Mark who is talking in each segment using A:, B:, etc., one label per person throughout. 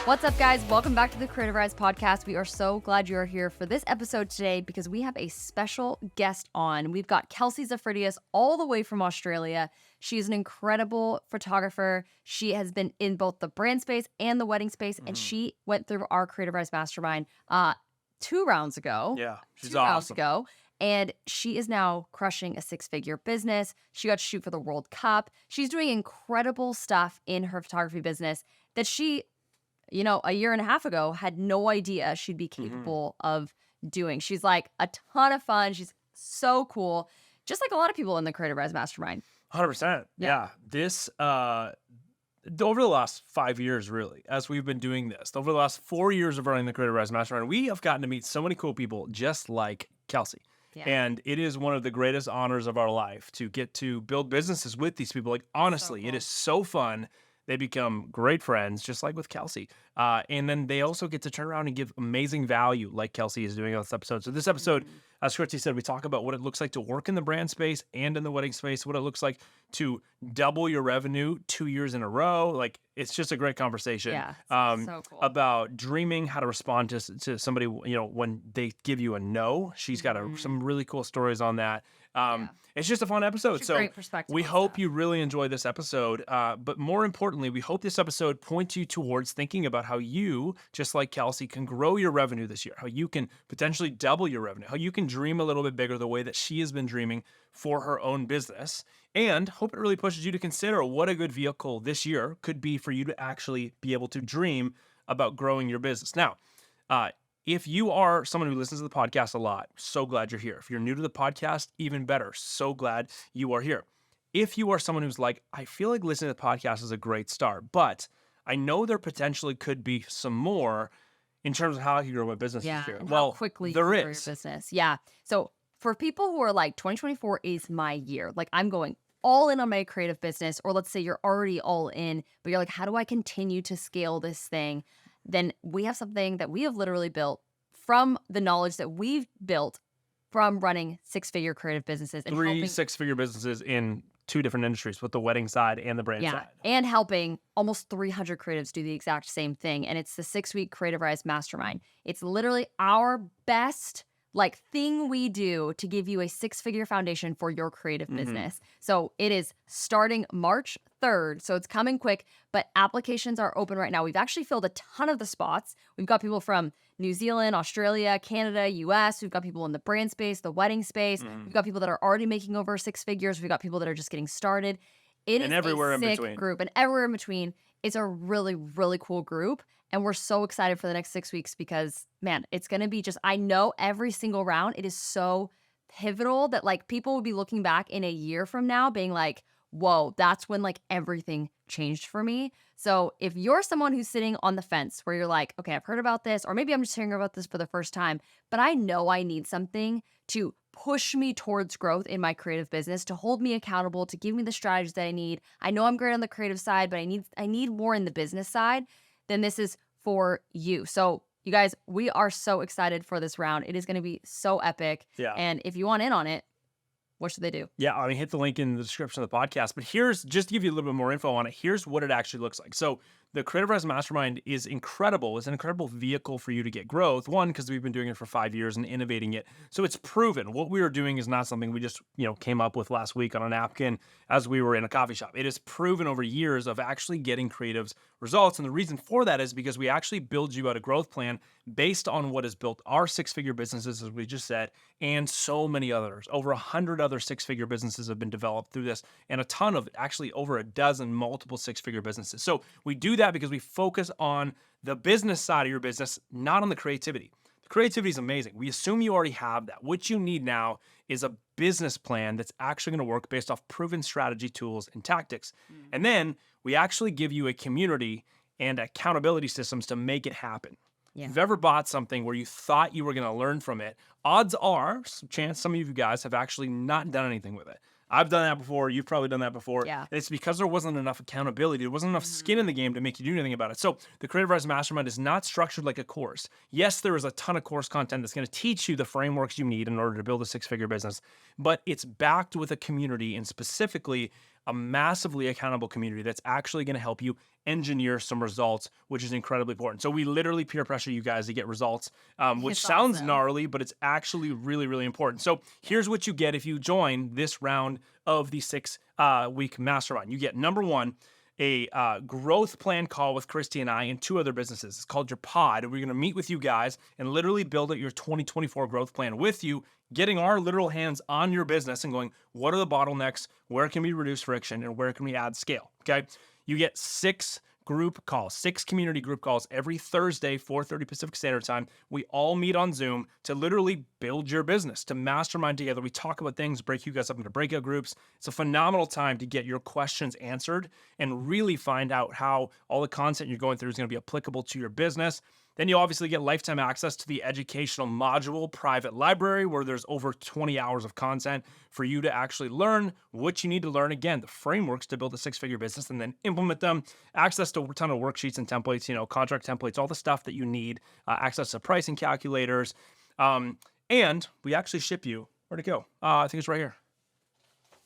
A: What's up, guys? Welcome back to the Creativ Rise podcast. We are so glad you are here for this episode today because we have a special guest on. We've got Kelsey Zafiridis all the way from Australia. She's an incredible photographer. She has been in both the brand space and the wedding space, and she went through our Creativ Rise Mastermind 2 rounds ago.
B: Yeah, she's
A: 2 rounds
B: awesome.
A: ago. And she is now crushing a 6-figure business. She got to shoot for the World Cup. She's doing incredible stuff in her photography business that she, a year and a half ago, had no idea she'd be capable of doing. She's like a ton of fun. She's so cool. Just like a lot of people in the Creativ Rise Mastermind.
B: 100%. Yeah. This, over the last 5 years, really, as we've been doing this, over the last 4 years of running the Creativ Rise Mastermind, we have gotten to meet so many cool people just like Kelsey.
A: Yeah.
B: And it is one of the greatest honors of our life to get to build businesses with these people. Like, honestly,
A: cool.
B: It is so fun. They become great friends, just like with Kelsey. And then they also get to turn around and give amazing value like Kelsey is doing on this episode. So this episode, as Christy said, we talk about what it looks like to work in the brand space and in the wedding space, what it looks like to double your revenue 2 years in a row. Like, it's just a great conversation.
A: Yeah, so cool.
B: About dreaming, how to respond to somebody, when they give you a no. She's got some really cool stories on that. It's just a fun episode.
A: It's a great perspective
B: We
A: on
B: hope
A: stuff.
B: you really enjoy this episode. But more importantly, we hope this episode points you towards thinking about how you, just like Kelsey, can grow your revenue this year, how you can potentially double your revenue, how you can dream a little bit bigger the way that she has been dreaming for her own business. And hope it really pushes you to consider what a good vehicle this year could be for you to actually be able to dream about growing your business. Now, if you are someone who listens to the podcast a lot, so glad you're here. If you're new to the podcast, even better. So glad you are here. If you are someone who's like, I feel like listening to the podcast is a great start, but I know there potentially could be some more in terms of how I can grow my business this year.
A: And
B: Well,
A: how quickly you
B: there
A: can grow your
B: is.
A: business. Yeah. So for people who are like, 2024 is my year, like I'm going all in on my creative business, or let's say you're already all in, but you're like, how do I continue to scale this thing? Then we have something that we have literally built from the knowledge that we've built from running 6-figure creative businesses and
B: 3
A: helping
B: 6-figure businesses in 2 different industries, with the wedding side and the brand side.
A: and helping almost 300 creatives do the exact same thing. And it's the 6-week Creativ Rise Mastermind. It's literally our best thing we do to give you a 6-figure foundation for your creative business. So it is starting March 3rd. So it's coming quick, but applications are open right now. We've actually filled a ton of the spots. We've got people from New Zealand, Australia, Canada, US. We've got people in the brand space, the wedding space. We've got people that are already making over 6 figures. We've got people that are just getting started. It is
B: everywhere
A: a
B: in
A: sick
B: between.
A: group, and everywhere in between. It's a really, really cool group. And we're so excited for the next 6 weeks because, man, it's going to be just, I know every single round, it is so pivotal that people will be looking back in a year from now being like, whoa, that's when everything changed for me. So if you're someone who's sitting on the fence where you're like, okay, I've heard about this, or maybe I'm just hearing about this for the first time, but I know I need something to push me towards growth in my creative business, to hold me accountable, to give me the strategies that I need. I know I'm great on the creative side, but I need more in the business side. Then this is for you. So you guys, we are so excited for this round. It is going to be so epic.
B: Yeah.
A: And if you want in on it, what should they do?
B: Yeah, I mean, hit the link in the description of the podcast. But here's, just to give you a little bit more info on it, here's what it actually looks like. So the Creativ Rise Mastermind is incredible. It's an incredible vehicle for you to get growth. One, because we've been doing it for 5 years and innovating it. So it's proven. What we are doing is not something we just, came up with last week on a napkin as we were in a coffee shop. It is proven over years of actually getting creatives results. And the reason for that is because we actually build you out a growth plan based on what has built our 6-figure businesses, as we just said, and so many others. Over 100 other 6-figure businesses have been developed through this, and a ton of, actually over a dozen multiple 6-figure businesses. So we do that because we focus on the business side of your business, not on the creativity. The creativity is amazing. We assume you already have that. What you need now is a business plan that's actually going to work based off proven strategy, tools, and tactics. And then we actually give you a community and accountability systems to make it happen.
A: Yeah.
B: If you've ever bought something where you thought you were going to learn from it, odds are, some of you guys have actually not done anything with it. I've done that before. You've probably done that before.
A: Yeah.
B: And it's because there wasn't enough accountability. There wasn't enough skin in the game to make you do anything about it. So the Creativ Rise Mastermind is not structured like a course. Yes, there is a ton of course content that's going to teach you the frameworks you need in order to build a 6-figure business, but it's backed with a community and specifically a massively accountable community that's actually going to help you engineer some results, which is incredibly important. So we literally peer pressure you guys to get results, which
A: It's
B: sounds
A: awesome.
B: gnarly, but it's actually really, really important. So here's what you get if you join this round of the 6-week mastermind. You get, number one, a growth plan call with Christy and I and 2 other businesses. It's called your pod. We're going to meet with you guys and literally build out your 2024 growth plan with you, getting our literal hands on your business and going, what are the bottlenecks? Where can we reduce friction? And where can we add scale? Okay. You get 6 group calls, 6 community group calls every Thursday, 4:30 Pacific Standard Time. We all meet on Zoom to literally build your business, to mastermind together. We talk about things, break you guys up into breakout groups. It's a phenomenal time to get your questions answered and really find out how all the content you're going through is going to be applicable to your business. Then you obviously get lifetime access to the educational module private library, where there's over 20 hours of content for you to actually learn what you need to learn. Again, the frameworks to build a 6-figure business and then implement them. Access to a ton of worksheets and templates, contract templates, all the stuff that you need. Access to pricing calculators. And we actually ship you, where'd it go? I think it's right here.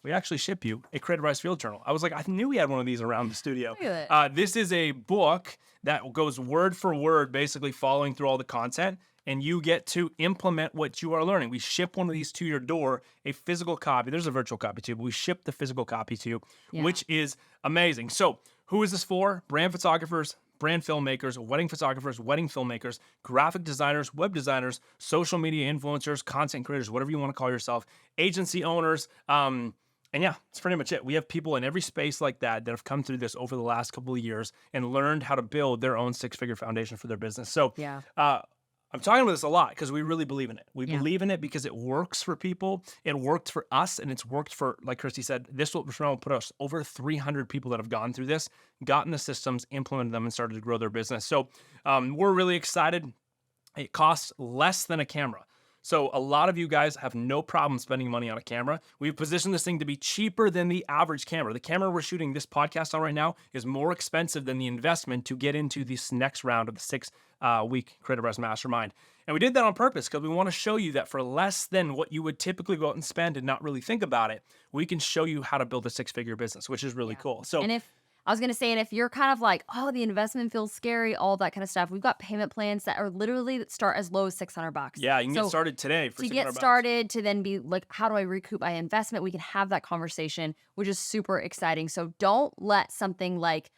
B: We actually ship you a Creativ Rise Field Journal. I was like, I knew we had one of these around the studio.
A: Look at
B: This is a book that goes word for word, basically following through all the content, and you get to implement what you are learning. We ship one of these to your door, a physical copy. There's a virtual copy too, but we ship the physical copy to you, which is amazing. So who is this for? Brand photographers, brand filmmakers, wedding photographers, wedding filmmakers, graphic designers, web designers, social media influencers, content creators, whatever you want to call yourself, agency owners, and yeah, that's pretty much it. We have people in every space like that have come through this over the last couple of years and learned how to build their own 6-figure foundation for their business. So I'm talking about this a lot because we really believe in it. We believe in it because it works for people. It worked for us, and it's worked for, like Christy said, this will put us over 300 people that have gone through this, gotten the systems, implemented them, and started to grow their business. So we're really excited. It costs less than a camera. So a lot of you guys have no problem spending money on a camera. We've positioned this thing to be cheaper than the average camera. The camera we're shooting this podcast on right now is more expensive than the investment to get into this next round of the 6-week Creativ Rise Mastermind. And we did that on purpose because we want to show you that for less than what you would typically go out and spend and not really think about it, we can show you how to build a 6-figure business, which is really cool. So,
A: and if you're kind of like, oh, the investment feels scary, all that kind of stuff, we've got payment plans that are literally that start as low as $600.
B: Yeah, you can get started today for $600.
A: To get started, to then be like, how do I recoup my investment? We can have that conversation, which is super exciting. So don't let something like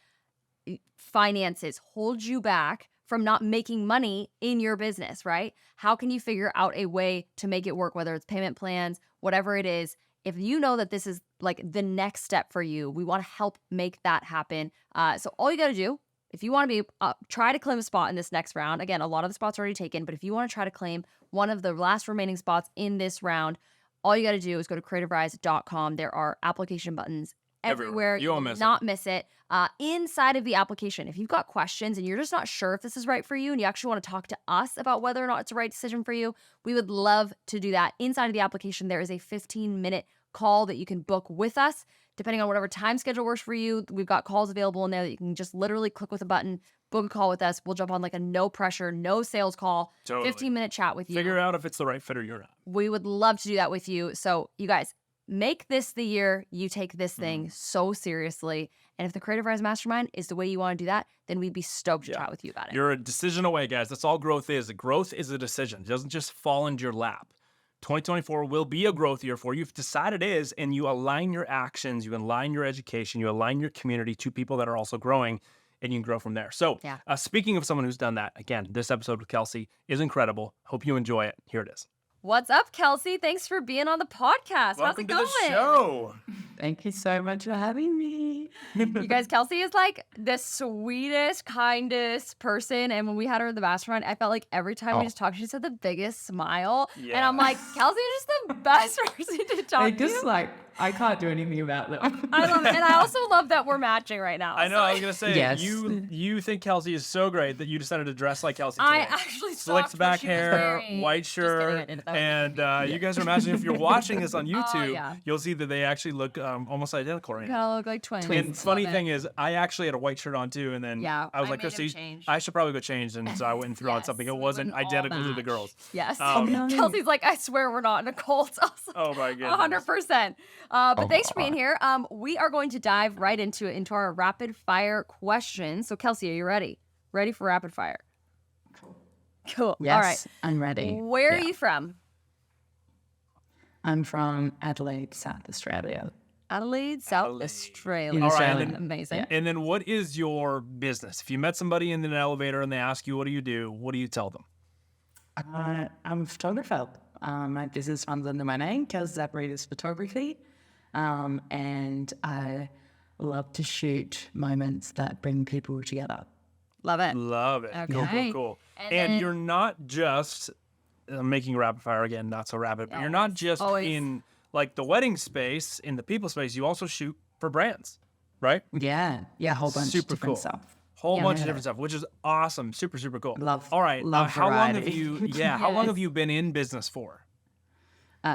A: finances hold you back from not making money in your business, right? How can you figure out a way to make it work, whether it's payment plans, whatever it is? If you know that this is like the next step for you, we want to help make that happen. So all you got to do, if you want to be try to claim a spot in this next round, again, a lot of the spots are already taken, but if you want to try to claim one of the last remaining spots in this round, all you got to do is go to creativrise.com. There are application buttons everywhere.
B: You won't
A: miss it. Inside of the application, if you've got questions and you're just not sure if this is right for you and you actually want to talk to us about whether or not it's the right decision for you, we would love to do that. Inside of the application, there is a 15-minute call that you can book with us. Depending on whatever time schedule works for you, we've got calls available in there that you can just literally click with a button, book a call with us. We'll jump on like a no pressure, no sales call, 15-minute chat with you.
B: Figure out if it's the right fit or you're not.
A: We would love to do that with you. So you guys, make this the year you take this thing so seriously. And if the Creativ Rise Mastermind is the way you want to do that, then we'd be stoked to chat with you about it.
B: You're a decision away, guys. That's all growth is. Growth is a decision. It doesn't just fall into your lap. 2024 will be a growth year for you. If you decide it is, and you align your actions, you align your education, you align your community to people that are also growing, and you can grow from there. So speaking of someone who's done that, again, this episode with Kelsey is incredible. Hope you enjoy it. Here it is.
A: What's up, Kelsey? Thanks for being on the podcast.
B: Welcome
A: How's it going?
B: to the show.
C: Thank you so much for having me.
A: You guys, Kelsey is like the sweetest, kindest person. And when we had her in the mastermind, I felt like every time we just talked, she just had the biggest smile.
B: Yeah.
A: And I'm like, Kelsey is just the best person to talk
C: They
A: to.
C: just like, I can't do anything about them.
A: I love it. And I also love that we're matching right now.
B: I know. I was going to say,
C: Yes.
B: you think Kelsey is so great that you decided to dress like Kelsey today.
A: I actually
B: Slicked
A: stalked
B: back
A: what she was
B: hair,
A: wearing.
B: white
A: Just kidding, I
B: shirt,
A: didn't. That was
B: and you guys are imagining if you're watching this on YouTube,
A: yeah.
B: you'll see that they actually look almost identical right now.
A: kind of look like twins.
B: And funny
A: Love
B: thing
A: it.
B: is, I actually had a white shirt on too, and then
A: Yeah,
B: I was
A: I
B: like,
A: made him
B: Christy,
A: change.
B: I should probably go change, and so I went and threw on
A: Yes,
B: something. It
A: we
B: wasn't
A: wouldn't all
B: identical to the
A: match.
B: girls.
A: Yes.
B: No.
A: Kelsey's like, I swear we're not in a cult.
B: Oh my goodness.
A: 100%. But thanks for being here. We are going to dive right into it, into our rapid fire questions. So Kelsey, are you ready? Ready for rapid fire? Cool.
C: Yes,
A: All right.
C: I'm ready.
A: Where are you from?
C: I'm from Adelaide, South Australia.
A: Adelaide, South
B: Adelaide.
A: Australia.
C: In
B: All right,
C: Australia.
B: and then-
A: Amazing.
B: And then what is your business? If you met somebody in an elevator and they ask you, what do? What do you tell them?
C: I'm a photographer. My business runs under my name, Kelsey Zafiridis Photography. And I love to shoot moments that bring people together.
A: Love it.
B: Love it. Cool,
A: Okay.
B: cool.
A: And
B: And
A: then-
B: you're not just making rapid fire again, not so rapid, but you're not just
A: Always.
B: in like the wedding space, in the people space. You also shoot for brands, right?
C: Yeah, a whole bunch
B: Super
C: of different
B: cool.
C: stuff.
B: Whole bunch of
C: Yeah.
B: different stuff, which is awesome. Super, super cool.
C: Love-
B: All right.
C: love
B: how long have
C: variety.
B: you? Yeah. How long
A: Yes.
B: have you been in business for?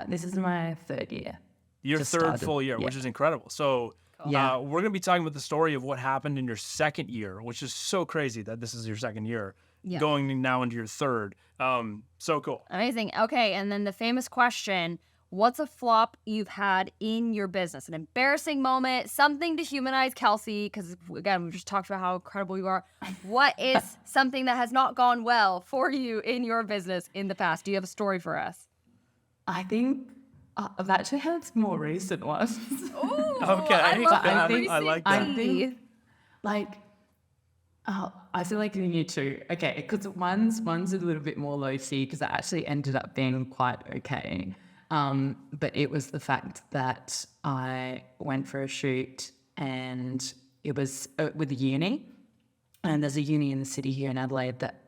C: This is my third year.
B: Your
C: Just
B: third
C: started,
B: full year,
C: yeah.
B: which is incredible. So
C: Yeah.
B: we're going to be talking about the story of what happened in your second year, which is so crazy that this is your second year,
A: Yeah.
B: going now into your third. So cool.
A: Amazing. Okay, and then the famous question, what's a flop you've had in your business? An embarrassing moment, something to humanize Kelsey, because again, we just talked about how incredible you are. What is something that has not gone well for you in your business in the past? Do you have a story for us?
C: I think I've actually had some more recent ones.
A: Ooh,
B: Okay.
A: I love
C: But I
A: the
C: think-
B: I like
C: I
B: that.
C: think, like, I feel like you need to. Okay, because one's a little bit more low key because it actually ended up being quite okay. But it was the fact that I went for a shoot and it was with a uni. And there's a uni in the city here in Adelaide that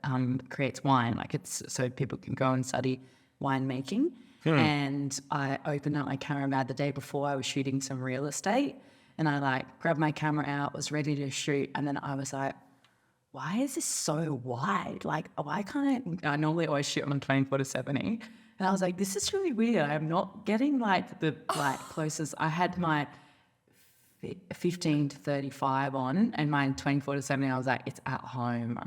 C: creates wine. Like it's so people can go and study winemaking. And I opened up my camera bag the day before. I was shooting some real estate, and I like grabbed my camera out, was ready to shoot, and then I was like, "Why is this so wide? Like, why can't I normally always shoot on 24 to 70?" And I was like, "This is really weird. I'm not getting like the closest." I had my 15 to 35 on, and mine 24 to 70. I was like, "It's at home."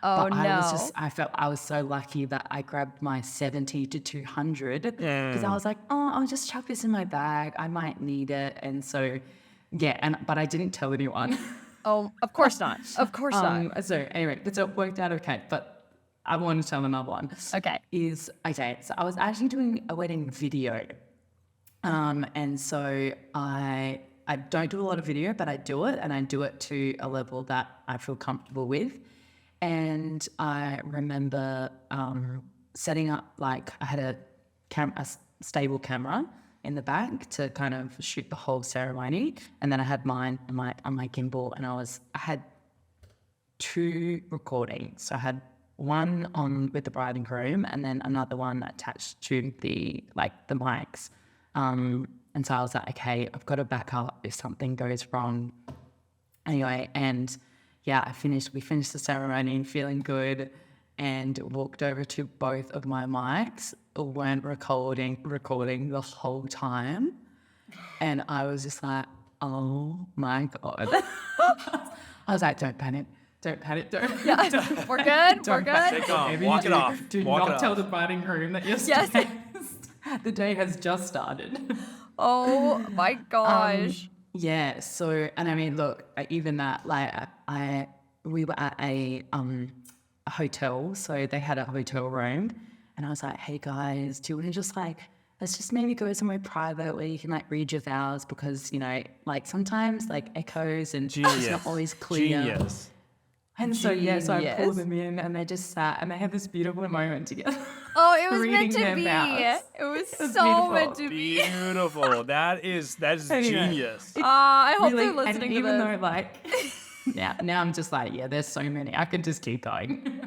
A: Oh,
C: but
A: no.
C: I felt I was so lucky that I grabbed my 70 to 200 because I was like, "Oh, I'll just chuck this in my bag. I might need it." And so, yeah, but I didn't tell anyone.
A: Oh, of course not. Of course not.
C: So anyway, so it worked out okay. But I want to tell another one.
A: Okay.
C: So I was actually doing a wedding video, and so I don't do a lot of video, but I do it, and I do it to a level that I feel comfortable with. And I remember setting up, like, I had a stable camera in the back to kind of shoot the whole ceremony, and then I had mine on my gimbal, and I had two recordings. So I had one on with the bride and groom, and then another one attached to the mics. And so I was like, okay, I've got to back up if something goes wrong. Anyway, and yeah, we finished the ceremony feeling good, and walked over to both of my mics, weren't recording the whole time. And I was just like, oh my God. I was like, don't panic.
A: We're good. We're good.
B: Take off. Walk it off.
C: Do
B: Walk it
C: not tell
B: off.
C: the bride and groom that
A: Yes.
C: the day has just started.
A: Oh my gosh.
C: Yeah. So, and I mean, look, even that, like, we were at a hotel, so they had a hotel room, and I was like, hey guys, do you want to just let's just maybe go somewhere private where you can like read your vows, because like sometimes like echoes and it's not always clear.
B: Genius.
C: And so so I
A: Genius.
C: pulled them in, and they just sat, and they had this beautiful moment together.
A: Oh, it was
C: reading
A: meant to
C: their
A: be.
C: vows.
A: It was
C: was
A: so
C: beautiful.
A: meant to be.
B: Beautiful. That is
C: Anyway.
B: genius.
A: I hope
C: Really,
A: they're listening
C: and
A: to
C: even
A: this.
C: though like now I'm just like, yeah, there's so many, I could just keep going.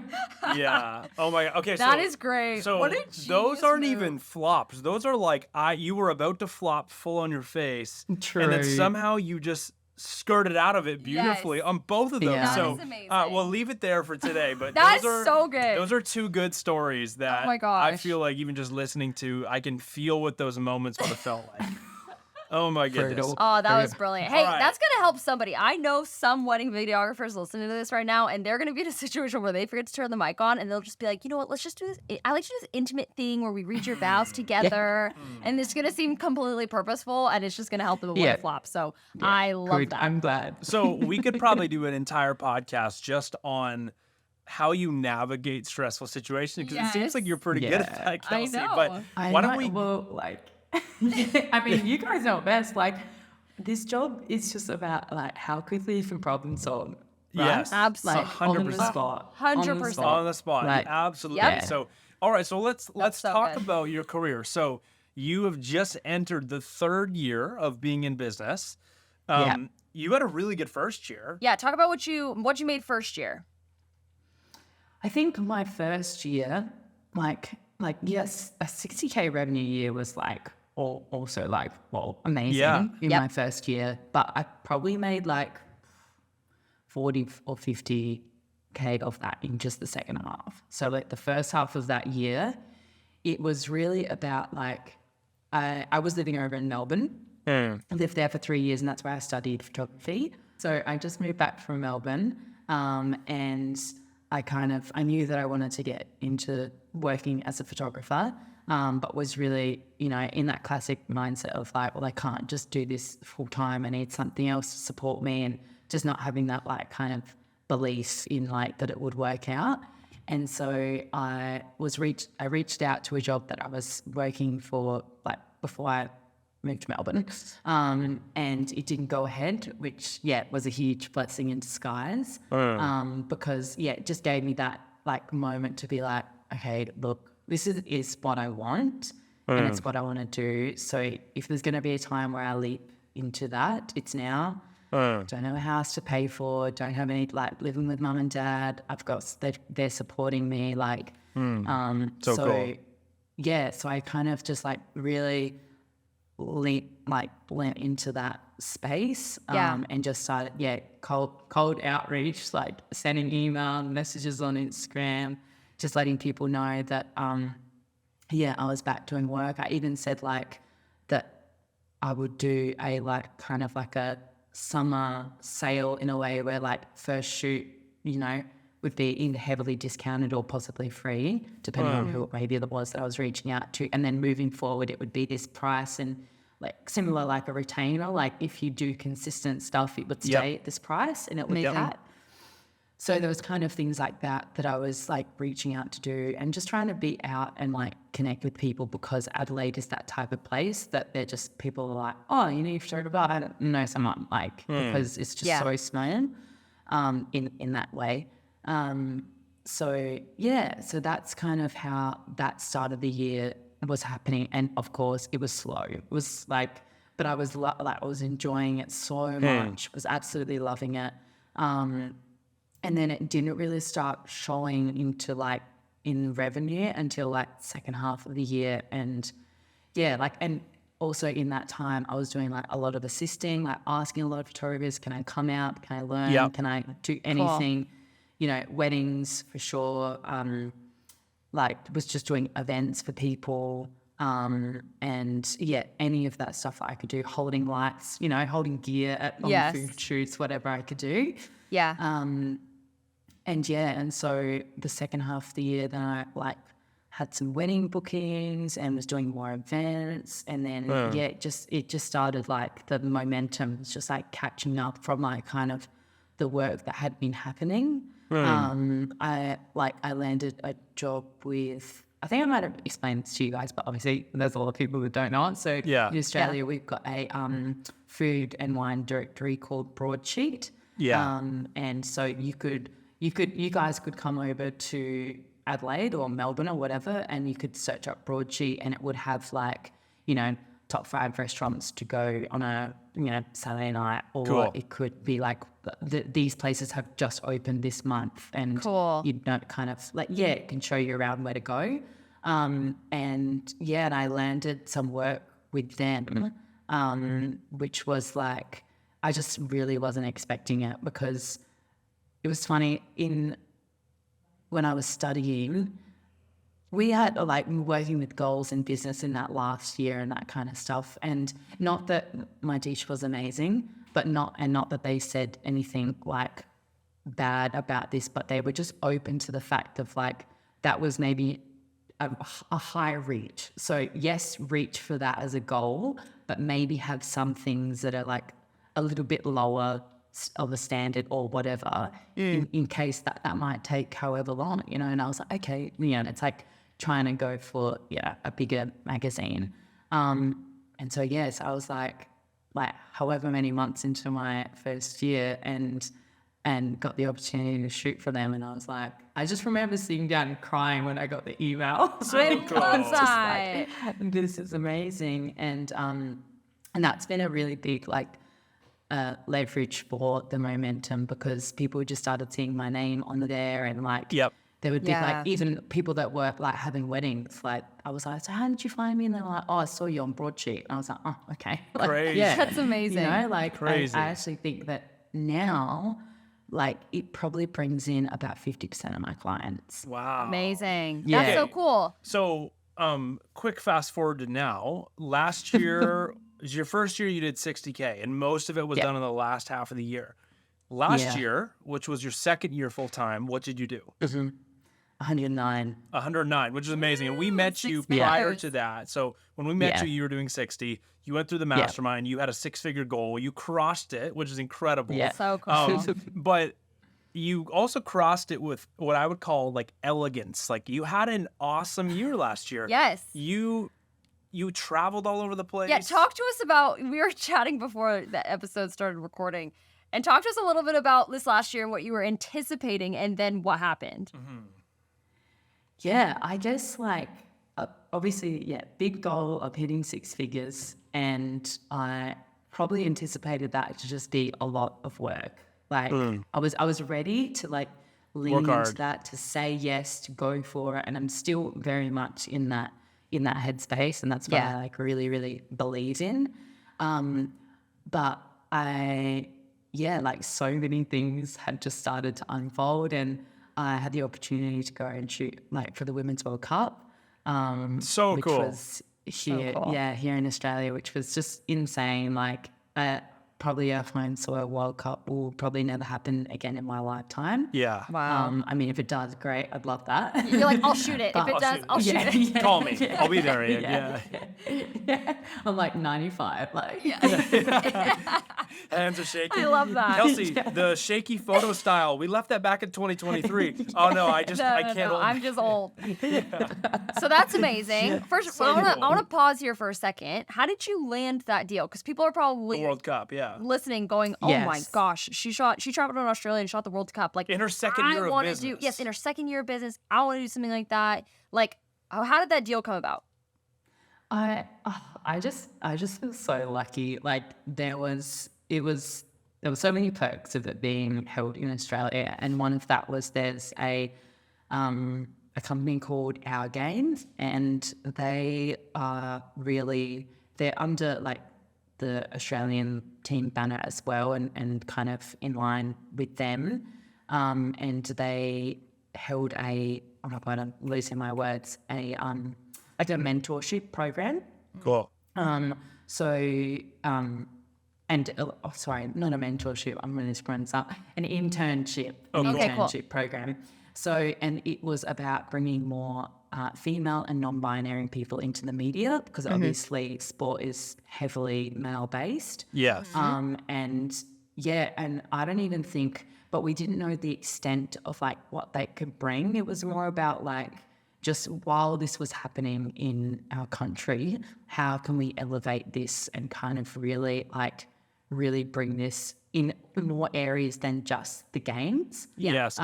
B: Yeah. Oh my. Okay.
A: That
B: so,
A: is great.
B: So
A: What a
B: those
A: genius
B: aren't
A: move.
B: even flops. Those are like you were about to flop full on your face, and then
C: True.
B: somehow you just skirted out of it beautifully
A: Yes.
B: on both of them.
C: Yeah. That
B: So
A: is amazing.
B: we'll leave it there for today. But
A: That
B: those
A: is
B: are
A: so good.
B: Those are two good stories that
A: Oh my
B: I
A: gosh.
B: feel like even just listening to, I can feel what those moments would have felt like. Oh my
C: for it
B: goodness.
C: all.
A: Oh, that
C: for
A: was
C: it.
A: brilliant. Hey,
B: right.
A: that's going to help somebody. I know some wedding videographers listening to this right now, and they're going to be in a situation where they forget to turn the mic on, and they'll just be like, you know what, let's just do this. I like to do this intimate thing where we read your vows together, and it's going to seem completely purposeful, and it's just going to help them avoid
C: Yeah.
A: a flop. So I love
C: Good.
A: that.
C: I'm glad.
B: So we could probably do an entire podcast just on how you navigate stressful situations, because it seems like
A: Yes.
B: you're pretty good at
C: Yeah.
B: that,
A: I
B: Kelsey.
A: know.
B: But
C: I
B: why don't
C: know,
B: we?
C: well, like, I mean, you guys know best. Like, this job is just about like how quickly you can problem solve. Right?
B: Yes,
A: Absolutely.
C: Like on the
B: 100%.
C: spot.
A: 100%.
B: On the spot,
C: Like,
B: absolutely.
A: Yep.
B: So, all right. So let's
A: so
B: talk
A: good.
B: about your career. So you have just entered the 3rd year of being in business.
C: Yeah.
B: You had a really good first year.
A: Yeah, talk about what you made first year.
C: I think my first year, like yes, a 60K revenue year was like also like, well, amazing
B: Yeah.
C: in
A: Yep.
C: my first year, but I probably made like 40 or 50K of that in just the second half. So like the first half of that year, it was really about like, I was living over in Melbourne. I lived there for 3 years, and that's where I studied photography. So I just moved back from Melbourne, and I knew that I wanted to get into working as a photographer, but was really, in that classic mindset of like, well, I can't just do this full time. I need something else to support me, and just not having that like kind of belief in like that it would work out. And so I reached out to a job that I was working for like before I moved to Melbourne, and it didn't go ahead, which was a huge blessing in disguise, because it just gave me that like moment to be like, okay, look, this is what I want, and it's what I want to do. So if there's going to be a time where I leap into that, it's now. Don't have a house to pay for, don't have any, like, living with mum and dad. They're supporting me, like,
B: So cool.
C: So I kind of just like really went into that space, and just started, cold outreach, like sending email messages on Instagram, just letting people know that, I was back doing work. I even said like that I would do a like kind of like a summer sale in a way where like first shoot, would be either heavily discounted or possibly free, depending on who maybe it was that I was reaching out to. And then moving forward, it would be this price, and like similar like a retainer. Like if you do consistent stuff, it would stay at this price, and it would be that. So there was kind of things like that I was like reaching out to do, and just trying to be out and like connect with people, because Adelaide is that type of place that they're just, people are like, oh, you need a photographer? I don't know someone, like, because it's just so small in that way. So that's kind of how that start of the year was happening. And of course it was slow. It was like, but I was I was enjoying it so much, was absolutely loving it. And then it didn't really start showing into like in revenue until like second half of the year. And and also in that time I was doing like a lot of assisting, like asking a lot of photographers, can I come out? Can I learn? Can I do anything? Weddings for sure. Was just doing events for people. And any of that stuff that I could do, holding lights, holding gear on food shoots, whatever I could do. And so the second half of the year, then I like had some wedding bookings and was doing more events, and then it just started, like the momentum was just like catching up from like kind of the work that had been happening. I landed a job with, I think I might have explained this to you guys, but obviously there's a lot of people that don't know it. So in Australia, we've got a food and wine directory called Broadsheet. And so you guys could come over to Adelaide or Melbourne or whatever, and you could search up Broadsheet, and it would have like, top 5 restaurants to go on a, Saturday night, or it could be like these places have just opened this month, and you know, kind of like, it can show you around where to go. And I landed some work with them, which was like, I just really wasn't expecting it, because it was funny, when I was studying, we had like working with goals in business in that last year and that kind of stuff. And not that my teacher was amazing, but not that they said anything like bad about this, but they were just open to the fact of like, that was maybe a high reach. So yes, reach for that as a goal, but maybe have some things that are like a little bit lower of a standard or whatever, in case that might take however long, you know. And I was like, okay, it's like trying to go for a bigger magazine. And so yes, I was like however many months into my first year and got the opportunity to shoot for them. And I was like, I just remember sitting down and crying when I got the email.
A: I love that.
C: This is amazing. And that's been a really big leverage for the momentum, because people just started seeing my name on there, and there would be even people that work having weddings. Like I was like, so how did you find me? And they're like, oh, I saw you on Broadsheet. And I was like, oh, okay.
B: Crazy.
A: That's amazing.
B: Crazy.
C: I actually think that now, it probably brings in about 50% of my clients.
B: Wow.
A: Amazing.
C: Yeah.
A: That's so cool.
B: So, quick fast forward to now. Last year was your first year. You did 60K, and most of it was done in the last half of the year. Last year, which was your second year full time, what did you do?
C: 109.
B: 109, which is amazing. And we met you prior to that. So when we met you, you were doing 60. You went through the mastermind. You had a 6-figure goal. You crossed it, which is incredible.
C: Yeah.
A: So cool.
B: But you also crossed it with what I would call elegance. You had an awesome year last year.
A: Yes.
B: You traveled all over the place.
A: Yeah, talk to us about, we were chatting before the episode started recording, and talk to us a little bit about this last year and what you were anticipating and then what happened.
B: Mm-hmm.
C: Yeah, I guess obviously, big goal of hitting 6 figures, and I probably anticipated that to just be a lot of work. I was ready to lean into that, to say yes, to go for it, and I'm still very much in that headspace, and that's what I really, really believe in. But so many things had just started to unfold, and I had the opportunity to go and shoot for the Women's World Cup.
B: So
C: which
B: cool.
C: was here,
A: So cool.
C: here in Australia, which was just insane. Probably our home soil World Cup will probably never happen again in my lifetime.
B: Yeah.
A: Wow.
C: I mean, if it does, great. I'd love that.
A: You're like, I'll shoot it. If it does, I'll shoot it.
B: Call me. I'll be there, Ian.
C: Yeah. I'm 95.
B: Hands are shaking.
A: I love that.
B: Kelsey, the shaky photo style, we left that back in 2023. Oh, no, I can't hold
A: I'm just old. So that's amazing. First,
B: So
A: I
B: cool.
A: want to pause here for a second. How did you land that deal? Because people are
B: the
A: probably
B: World Cup, yeah.
A: listening going, oh my
C: Yes.
A: gosh, she traveled to Australia and shot the World Cup.
B: In her second year of business.
A: In her second year of business, I want to do something like that. How did that deal come about?
C: I just feel so lucky. There were so many perks of it being held in Australia, and one of that was there's a company called Our Games, and they are they're under the Australian team banner as well, and kind of in line with them. And they held a I'm losing my words, a mentorship program.
B: Cool.
C: Sorry, not a mentorship. I'm going to screw this up. An internship.
A: Cool.
C: Program. So, and it was about bringing more female and non-binary people into the media, because obviously sport is heavily male-based.
B: Yes.
C: And I don't even think, but we didn't know the extent of what they could bring. It was more about just while this was happening in our country, how can we elevate this and kind of really bring this in more areas than just the games.
B: Yes.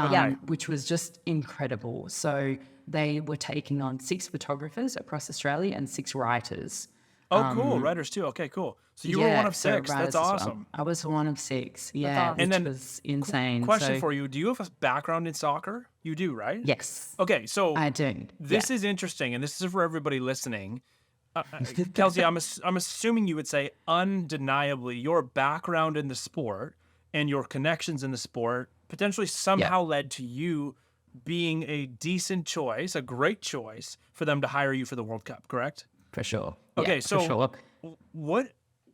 C: Which was just incredible. So they were taking on 6 photographers across Australia and 6 writers.
B: Oh, cool. Writers too. Okay, cool. So you were one of 6. That's awesome.
C: I was one of 6. Yeah.
A: awesome.
B: And then,
C: which was insane.
B: Question for you. Do you have a background in soccer? You do, right?
C: Yes.
B: Okay, so
C: I do.
B: this is interesting, and this is for everybody listening. Kelsey, I'm assuming you would say undeniably your background in the sport and your connections in the sport potentially somehow led to you being a decent choice, a great choice for them to hire you for the World Cup, correct?
C: For sure.
B: Okay,
C: Yeah,
B: so
C: for sure.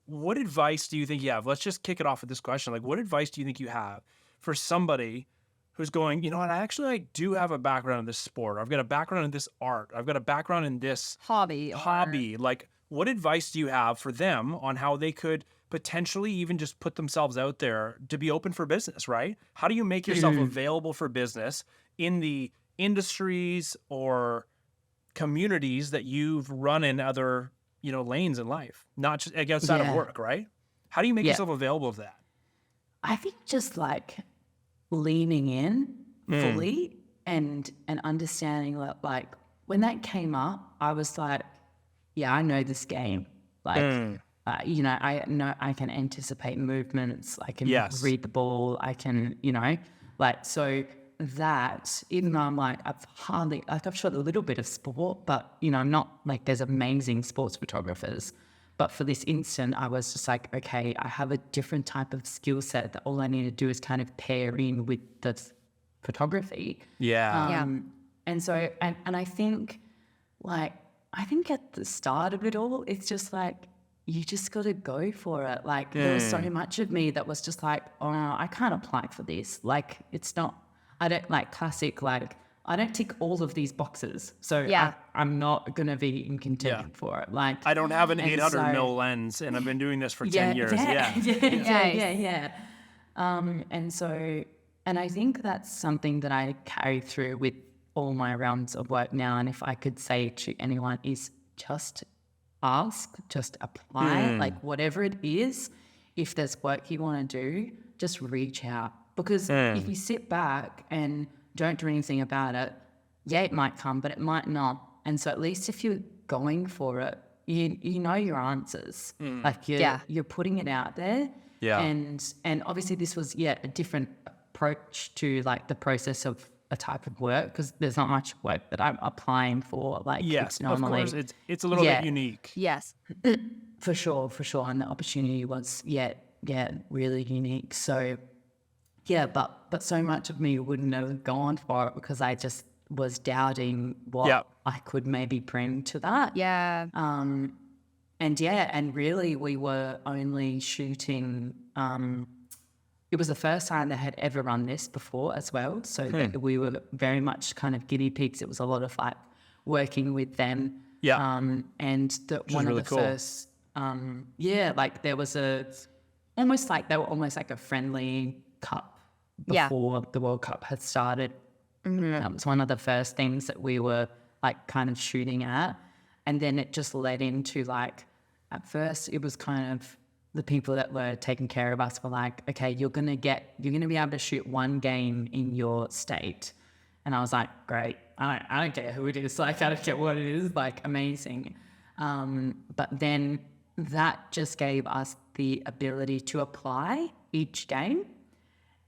B: what advice do you think you have? Let's just kick it off with this question. Like, what advice do you think you have for somebody who's going, you know what, I do have a background in this sport. I've got a background in this art. I've got a background in this
A: hobby.
B: Like, what advice do you have for them on how they could potentially even just put themselves out there to be open for business, right? How do you make yourself available for business in the industries or communities that you've run in other, lanes in life, not just like outside of work, right? How do you make yourself available of that?
C: I think just like leaning in fully and understanding that, like, when that came up, I was like, yeah, I know this game. Like, I know I can anticipate movements. I can read the ball. I can, so that, even though I'm like, I've shot a little bit of sport, but, I'm not like, there's amazing sports photographers. But for this instant, I was just like, okay, I have a different type of skill set that all I need to do is kind of pair in with the photography.
B: Yeah.
C: And so, and I think, at the start of it all, it's just like, you just got to go for it. Like, there was so much of me that was just like, oh, I can't apply for this. Like, it's not, I don't like classic, like, I don't tick all of these boxes. So I'm not going to be in contention for it. Like,
B: I don't have an 800 mil lens and I've been doing this for 10 years.
C: Yeah. And I think that's something that I carry through with all my rounds of work now. And if I could say to anyone, is just ask, just apply, like whatever it is. If there's work you want to do, just reach out. Because if you sit back and don't do anything about it, it might come, but it might not. And so at least if you're going for it, you know your answers. Like you're putting it out there.
B: Yeah.
C: And obviously this was a different approach to like the process of a type of work, because there's not much work that I'm applying for. Like,
B: yes,
C: it's normally,
B: of course, it's a little bit unique.
A: Yes.
C: For sure. And the opportunity was really unique. So but so much of me wouldn't have gone for it because I just was doubting what I could maybe bring to that.
A: Yeah.
C: And really we were only shooting, it was the first time they had ever run this before as well. So that we were very much kind of guinea pigs. It was a lot of like working with them.
B: Yeah.
C: And one
B: really
C: of the
B: cool.
C: first, like there was they were almost like a friendly cup before the World Cup had started. That was one of the first things that we were like kind of shooting at. And then it just led into like, at first it was kind of the people that were taking care of us were like, okay, you're going to be able to shoot one game in your state. And I was like, great. I don't care who it is. Like, I don't care what it is. Like, amazing. But then that just gave us the ability to apply each game.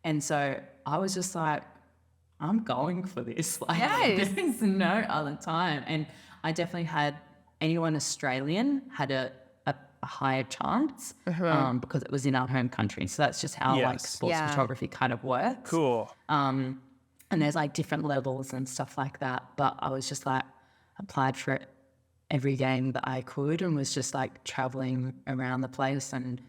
C: And so I was just like, I'm going for this. Like, there's no other time. And I definitely had anyone Australian had a higher chance because it was in our home country. So that's just how like sports photography kind of works.
B: Cool.
C: And there's like different levels and stuff like that. But I was just like, applied for every game that I could and was just like traveling around the place and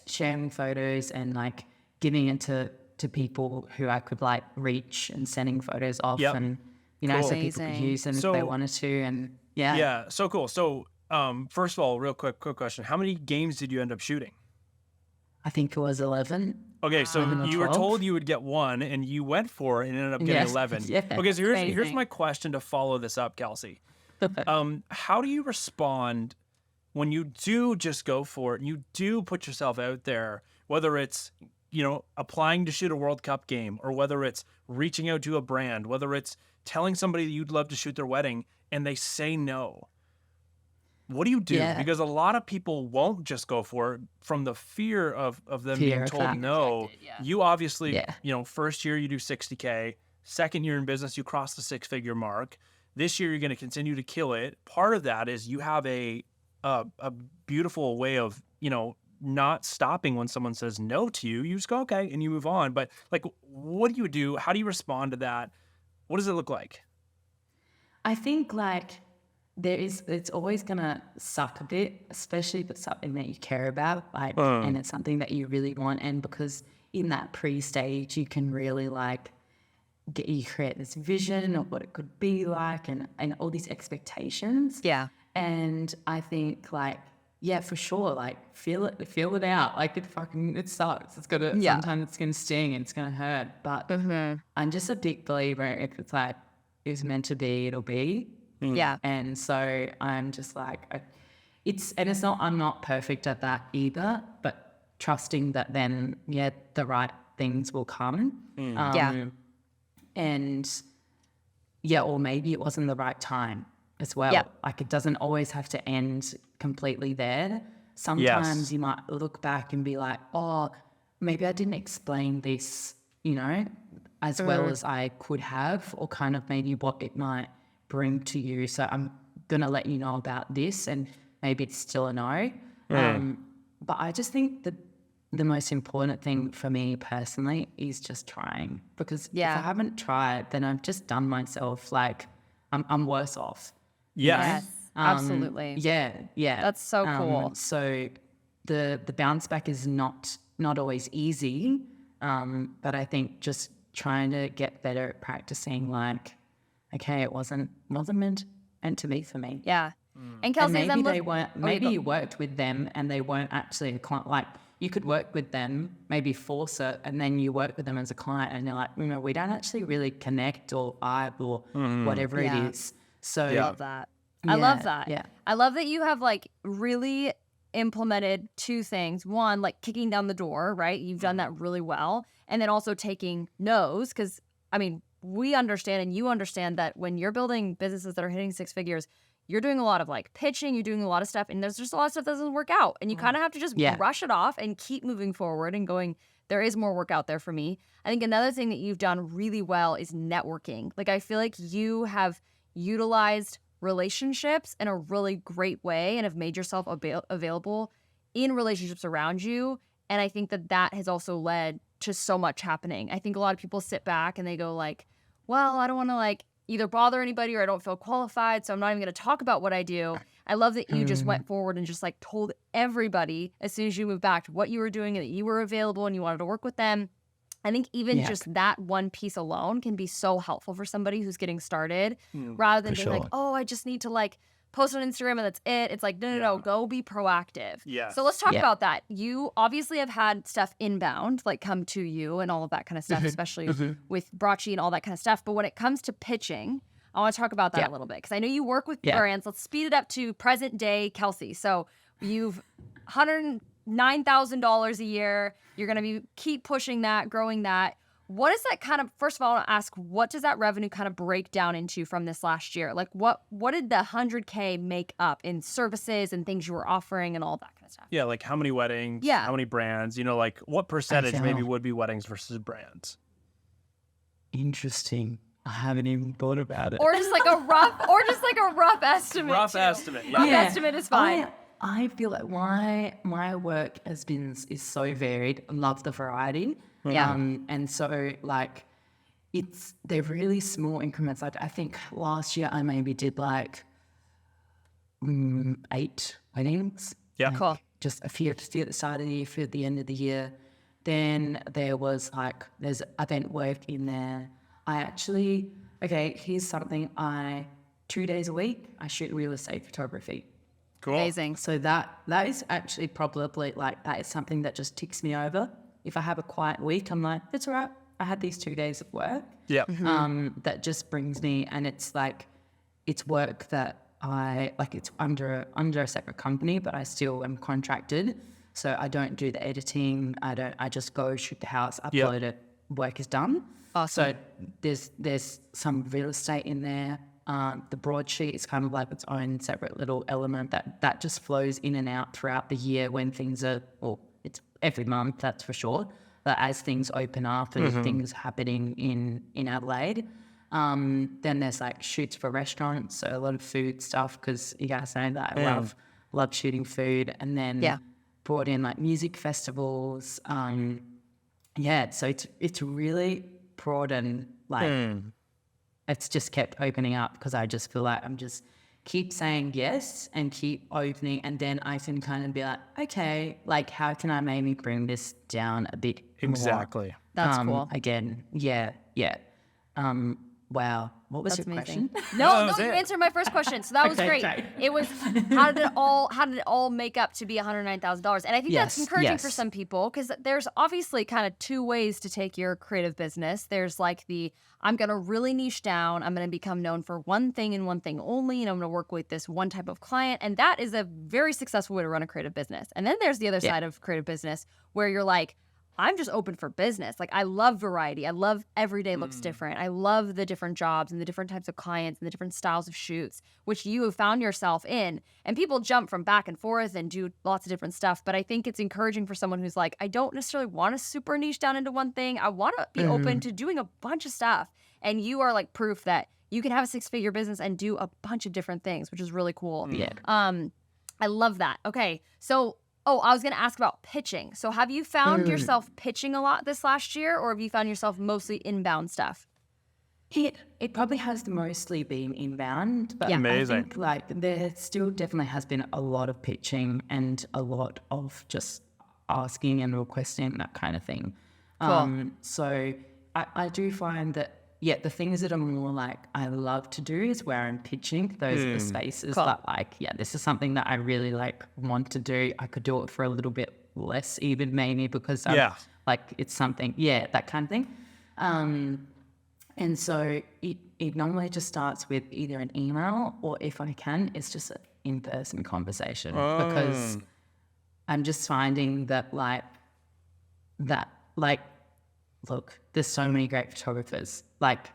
C: sharing photos and like giving it to people who I could like reach and sending photos off and,
B: Cool.
C: so people could use them if they wanted to. And
B: Yeah. So cool. So, first of all, real quick question. How many games did you end up shooting?
C: I think it was 11.
B: Okay, so you were
C: 12.
B: told you would get one, and you went for it and ended up getting 11.
C: Yeah,
B: Okay, so here's my question to follow this up, Kelsey. How do you respond when you do just go for it and you do put yourself out there, whether it's, applying to shoot a World Cup game, or whether it's reaching out to a brand, whether it's telling somebody that you'd love to shoot their wedding and they say no? What do you do?
C: Yeah.
B: Because a lot of people won't just go for it from the fear of them being told no. You obviously, first year you do 60K, second year in business, you cross the 6-figure mark. This year you're going to continue to kill it. Part of that is you have a beautiful way of, not stopping when someone says no to you. You just go, okay, and you move on. But like, what do you do? How do you respond to that? What does it look like?
C: I think like it's always gonna suck a bit, especially if it's something that you care about, like, and it's something that you really want. And because in that pre-stage, you can really like you create this vision of what it could be like, and all these expectations.
A: Yeah.
C: And I think like, yeah, for sure, like feel it out. Like it sucks. It's gonna sometimes it's gonna sting and it's gonna hurt. But I'm just a big believer if it's like it's meant to be, it'll be.
A: Yeah.
C: And so I'm just like, I'm not perfect at that either, but trusting that then, the right things will come. And or maybe it wasn't the right time as well.
A: Yeah.
C: Like it doesn't always have to end completely there. Sometimes you might look back and be like, oh, maybe I didn't explain this, as well as I could have, or kind of maybe what it might bring to you. So I'm going to let you know about this, and maybe it's still a no. But I just think that the most important thing for me personally is just trying, because if I haven't tried, then I've just done myself, like I'm worse off.
A: Yes, absolutely.
C: Yeah.
A: That's so cool.
C: So the bounce back is not always easy, but I think just trying to get better at practicing, like, okay, it wasn't meant to be for me.
A: Yeah. And Kelsey,
C: and maybe you worked with them and they weren't actually a client. Like you could work with them, maybe force it, and then you work with them as a client and they're like, we don't actually really connect or vibe or whatever it is. So
A: I love that. I love that.
C: Yeah.
A: I love that you have like really implemented two things. One, like kicking down the door, right? You've done that really well. And then also taking no's, because I mean, we understand and you understand that when you're building businesses that are hitting 6 figures, you're doing a lot of like pitching, you're doing a lot of stuff, and there's just a lot of stuff that doesn't work out. And you kind of have to just brush it off and keep moving forward and going, there is more work out there for me. I think another thing that you've done really well is networking. Like I feel like you have utilized relationships in a really great way and have made yourself available in relationships around you. And I think that has also led to so much happening. I think a lot of people sit back and they go like, well, I don't want to like either bother anybody or I don't feel qualified, so I'm not even going to talk about what I do. I love that you just went forward and just like told everybody as soon as you moved back what you were doing and that you were available and you wanted to work with them. I think even just that one piece alone can be so helpful for somebody who's getting started rather than being like, oh, I just need to like post on Instagram and that's it. It's like, no, go be proactive.
B: Yeah.
A: So let's talk about that. You obviously have had stuff inbound, like come to you and all of that kind of stuff, especially with Brachi and all that kind of stuff. But when it comes to pitching, I want to talk about that a little bit because I know you work with brands. Let's speed it up to present day Kelsey. So you've $109,000 a year. You're going to keep pushing that, growing that. What is that kind of, first of all, I want to ask, what does that revenue kind of break down into from this last year? Like what did the 100K make up in services and things you were offering and all that kind of stuff?
B: Yeah, like how many weddings, how many brands, like what percentage maybe would be weddings versus brands?
C: Interesting. I haven't even thought about it.
A: Or just like a rough estimate.
B: Rough estimate,
A: Rough estimate is fine.
C: I feel like my work is so varied. I love the variety.
A: Yeah.
C: And so like they're really small increments. I think last year I maybe did like 8 weddings.
B: Yeah.
C: Like,
A: cool.
C: Just a few at the start of the year, for the end of the year. Then there's event work in there. Here's something 2 days a week, I shoot real estate photography.
B: Cool.
A: Amazing.
C: So that is actually probably like, that is something that just ticks me over. If I have a quiet week, I'm like, that's all right. I had these 2 days of work.
B: Yeah.
C: That just brings me, and it's like, it's work that it's under a separate company, but I still am contracted. So I don't do the editing. I just go shoot the house, upload it, work is done.
A: Awesome.
C: So there's some real estate in there. The broadsheet is kind of like its own separate little element that just flows in and out throughout the year when things are, it's every month, that's for sure. But as things open up and things happening in Adelaide, then there's like shoots for restaurants, so a lot of food stuff, because you guys know that I love shooting food. And then brought in like music festivals. So it's really broad and like it's just kept opening up because I just feel like I'm just keep saying yes and keep opening, and then I can kind of be like, okay, like how can I maybe bring this down a bit more?
B: Exactly.
A: That's cool.
C: Again, yeah. Wow. What was
A: That's
C: your
A: amazing.
C: question?
A: No,
B: was
A: you
B: it.
A: answered my first question, so that was
C: Okay,
A: great.
C: great.
A: It was how did it all make up to be $109,000? And I think that's
C: Yes,
A: encouraging for
C: yes.
A: some people because there's obviously kind of two ways to take your creative business. There's like I'm gonna really niche down. I'm gonna become known for one thing and one thing only, and I'm gonna work with this one type of client, and that is a very successful way to run a creative business. And then there's the other side of creative business where you're like, I'm just open for business. Like I love variety. I love every day looks different. I love the different jobs and the different types of clients and the different styles of shoots, which you have found yourself in. And people jump from back and forth and do lots of different stuff. But I think it's encouraging for someone who's like, I don't necessarily want to super niche down into one thing. I want to be open to doing a bunch of stuff. And you are like proof that you can have a 6-figure business and do a bunch of different things, which is really cool.
C: Yeah.
A: I love that. Okay. So I was going to ask about pitching. So have you found yourself pitching a lot this last year, or have you found yourself mostly inbound stuff?
C: It probably has mostly been inbound, but
B: Amazing.
C: I think like there still definitely has been a lot of pitching and a lot of just asking and requesting, that kind of thing.
A: Cool.
C: So I do find that, the things that are more like I love to do is where I'm pitching. Those are the spaces
A: Cool.
C: that like, this is something that I really like want to do. I could do it for a little bit less even maybe because like it's something, that kind of thing. And so it normally just starts with either an email or if I can, it's just an in-person conversation because I'm just finding that look, there's so many great photographers. Like,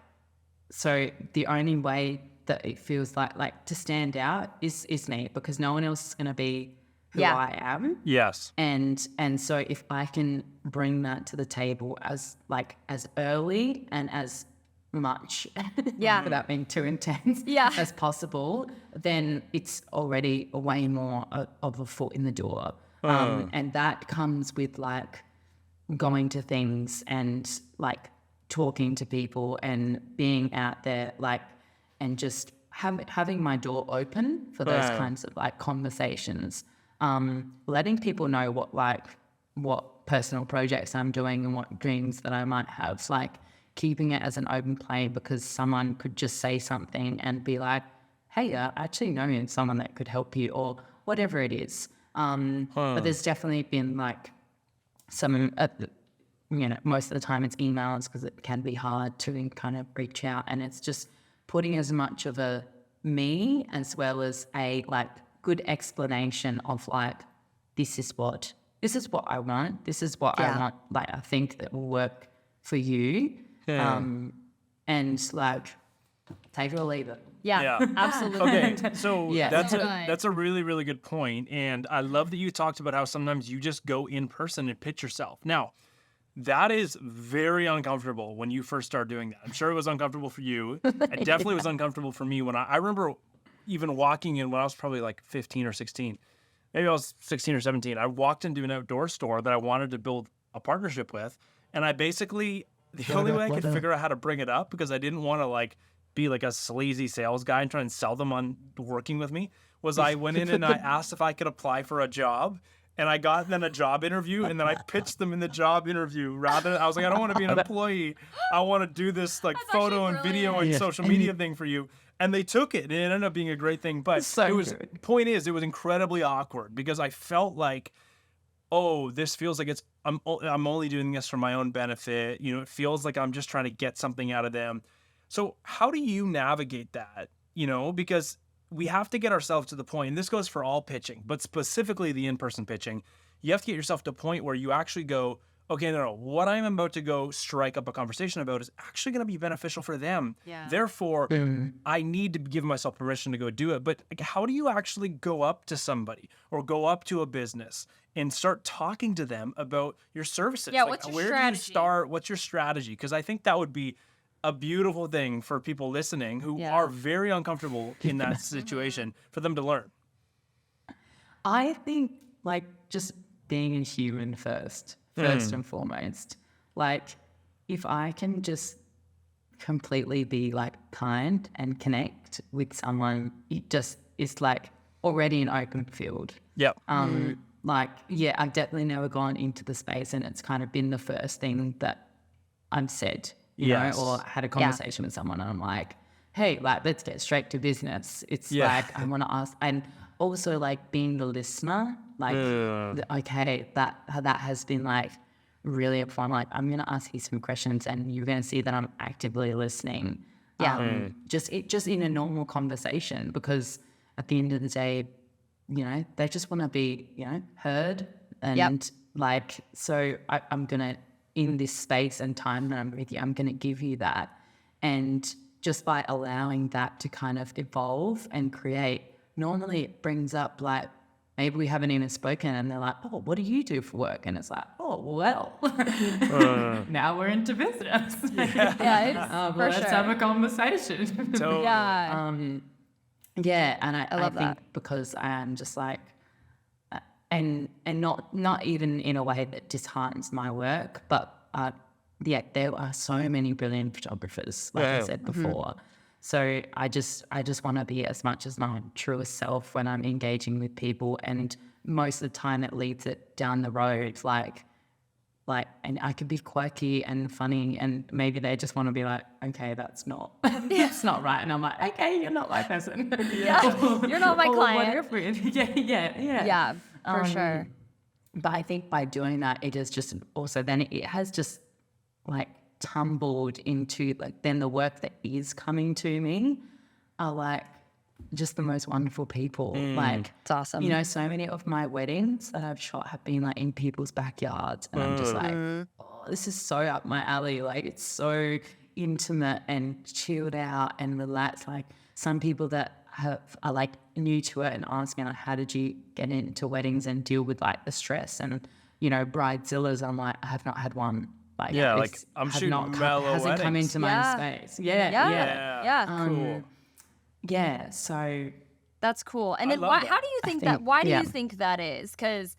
C: so the only way that it feels like to stand out is me because no one else is going to be who I am.
B: Yes.
C: And so if I can bring that to the table as early and as much without being too intense as possible, then it's already way more of a foot in the door. And that comes with like going to things and like talking to people and being out there and just having my door open for those kinds of like conversations, letting people know what personal projects I'm doing and what dreams that I might have, like keeping it as an open play because someone could just say something and be like, hey, I actually know someone that could help you or whatever it is. But there's definitely been like some, most of the time it's emails because it can be hard to kind of reach out, and it's just putting as much of a me as well as a like good explanation of like, this is what I want. This is what I want. Like, I think that will work for you. And like, take it or leave it.
A: Yeah. Absolutely.
B: Okay, so that's
A: So
B: a
A: good.
B: that's a really, really good point. And I love that you talked about how sometimes you just go in person and pitch yourself. Now, that is very uncomfortable when you first start doing that. I'm sure it was uncomfortable for you. It definitely was uncomfortable for me when I remember even walking in when I was probably like 15 or 16. Maybe I was 16 or 17. I walked into an outdoor store that I wanted to build a partnership with. And I basically, the only way I could figure out how to bring it up, because I didn't want to like be like a sleazy sales guy and try and sell them on working with me, was I went in and I asked if I could apply for a job. And I got then a job interview, and then I pitched them in the job interview. I was like, I don't want to be an employee. I want to do this like
A: That's
B: photo
A: actually
B: and video and social media thing for you. And they took it, and it ended up being a great thing. But
C: So
B: it was
C: good.
B: point is, it was incredibly awkward because I felt like, oh, this feels like I'm only doing this for my own benefit. It feels like I'm just trying to get something out of them. So how do you navigate that? Because we have to get ourselves to the point, and this goes for all pitching, but specifically the in-person pitching. You have to get yourself to a point where you actually go, okay, no, what I'm about to go strike up a conversation about is actually going to be beneficial for them.
A: Yeah.
B: Therefore, I need to give myself permission to go do it. But like, how do you actually go up to somebody or go up to a business and start talking to them about your services?
A: Yeah,
B: Like,
A: what's your
B: where
A: strategy?
B: do you start? What's your strategy? Because I think that would be a beautiful thing for people listening who are very uncomfortable in that situation for them to learn.
C: I think like just being a human first and foremost. Like if I can just completely be like kind and connect with someone, it just is like already an open field.
B: Yep.
C: Like, yeah, I've definitely never gone into the space and it's kind of been the first thing that I'm said, you know, or had a conversation with someone and I'm like, hey, like, let's get straight to business. It's like, I want to ask, and also like being the listener, like, okay, that has been like really fun. Like, I'm going to ask you some questions and you're going to see that I'm actively listening. Just in a normal conversation, because at the end of the day, you know, they just want to be, you know, heard. And like, so I'm going to, in this space and time that I'm with you, I'm going to give you that. And just by allowing that to kind of evolve and create, normally it brings up like, maybe we haven't even spoken and they're like, oh, what do you do for work? And it's like, oh, well, now we're into business. Let's have a conversation. Yeah, and I
A: love
C: think
A: that.
C: because I am just like, and not even in a way that disheartens my work, but there are so many brilliant photographers, like I said before. So I just want to be as much as my truest self when I'm engaging with people, and most of the time it leads it down the road, like, and I could be quirky and funny, and maybe they just want to be like, okay, that's not right, and I'm like, okay, you're not my person.
A: You're not my client.
C: Whatever. Yeah,
A: for sure.
C: But I think by doing that, it is just also then it has just like tumbled into like, then the work that is coming to me are like just the most wonderful people. Like,
A: it's awesome.
C: You know, so many of my weddings that I've shot have been like in people's backyards, and I'm just like, oh, this is so up my alley. Like, it's so intimate and chilled out and relaxed. Like, some people that are like new to it and ask me like, how did you get into weddings and deal with like the stress and, you know, bridezillas? I'm like, I have not had one. Like,
B: like I'm shooting mellow
C: hasn't come
B: weddings.
C: into my space. Yeah.
B: Cool.
C: Yeah. So
A: that's cool. And
B: I
A: then
B: love that.
A: how do you think that? Why do you think that is? Because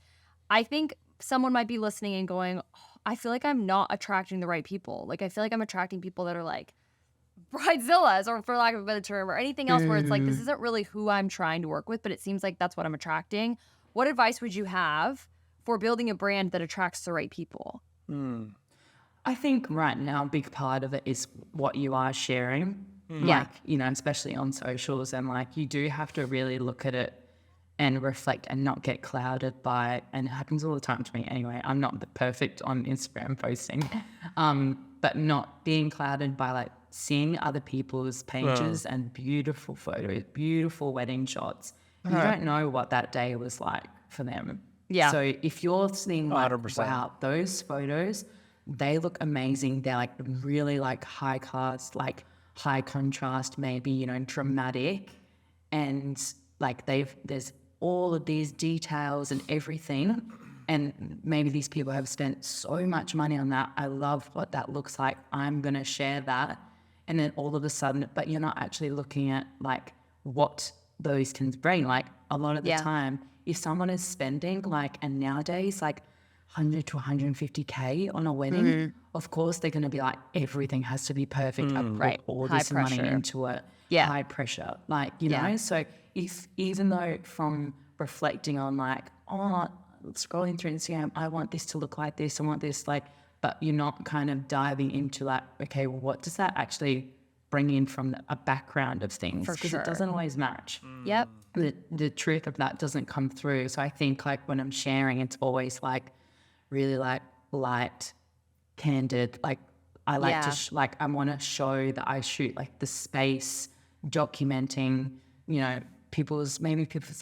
A: I think someone might be listening and going, oh, I feel like I'm not attracting the right people. Like, I feel like I'm attracting people that are like bridezillas, or for lack of a better term, or anything else where it's like, this isn't really who I'm trying to work with, but it seems like that's what I'm attracting. What advice would you have for building a brand that attracts the right people?
C: I think right now a big part of it is what you are sharing. Like, you know, especially on socials, and like, you do have to really look at it and reflect and not get clouded by, and it happens all the time to me anyway, I'm not perfect on Instagram posting, but not being clouded by like seeing other people's pages and beautiful photos, beautiful wedding shots. You don't know what that day was like for them. So if you're seeing like,
B: 100%.
C: wow, those photos, they look amazing. They're like really like high class, like high contrast, maybe, you know, dramatic. And like there's all of these details and everything. And maybe these people have spent so much money on that. I love what that looks like. I'm going to share that. And then all of a sudden, but you're not actually looking at like what those can bring. Like, a lot of the time, if someone is spending like, and nowadays, like 100 to 150K on a wedding, of course they're going to be like, everything has to be perfect. I put all
A: High
C: this money
A: pressure.
C: into it. High pressure. Like, you know, so even though from reflecting on like, oh, scrolling through Instagram, I want this to look like this, I want this, like, but you're not kind of diving into like, okay, well, what does that actually bring in from a background of things? Because it doesn't always match.
A: Yep.
C: The truth of that doesn't come through. So I think like when I'm sharing, it's always like really like light, candid. Like, I like to I want to show that I shoot like the space, documenting, you know, people's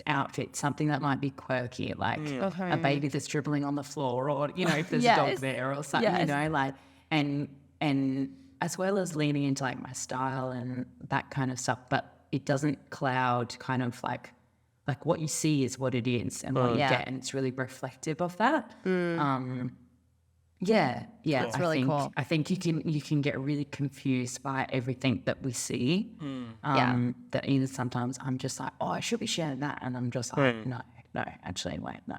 C: outfits, something that might be quirky, like a baby that's dribbling on the floor, or, you know, if there's a dog there or something, you know, like, and as well as leaning into like my style and that kind of stuff, but it doesn't cloud kind of like what you see is what it is and what you get, and it's really reflective of that. It's
A: really cool.
C: I think you can get really confused by everything that we see. That even sometimes I'm just like, oh, I should be sharing that, and I'm just like, no, actually, wait, no.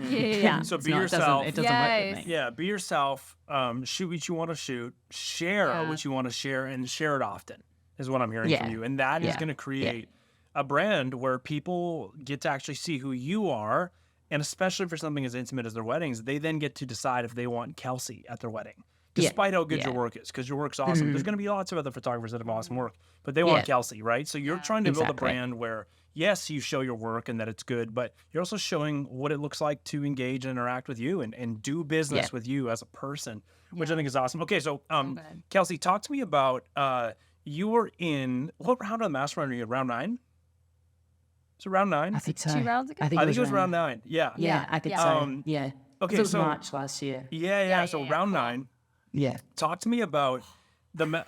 A: Yeah.
B: So
C: It's
B: be
C: not-
B: yourself.
C: It doesn't work with me.
B: Yeah, be yourself. Shoot what you want to shoot. Share what you want to share, and share it often. Is what I'm hearing from
C: Yeah.
B: you, and that is
C: Yeah.
B: going to create a brand where people get to actually see who you are, and especially for something as intimate as their weddings, they then get to decide if they want Kelsey at their wedding, despite how good your work is, because your work's awesome. There's going to be lots of other photographers that have awesome work, but they want Kelsey, right? So you're trying to build a
C: Exactly.
B: brand where, yes, you show your work and that it's good, but you're also showing what it looks like to engage and interact with you and do business with you as a person, which I think is awesome. Okay, so Kelsey, talk to me about you were in, what round of the mastermind were you in? Round 9? So round 9?
C: I think so.
A: 2 rounds ago?
C: I think
B: I think it was round 9. Yeah.
C: Yeah, I think
A: Yeah.
C: so. Yeah.
B: Okay,
C: It was
B: so
C: March last year.
B: So round 9.
C: Yeah.
B: Talk to me about the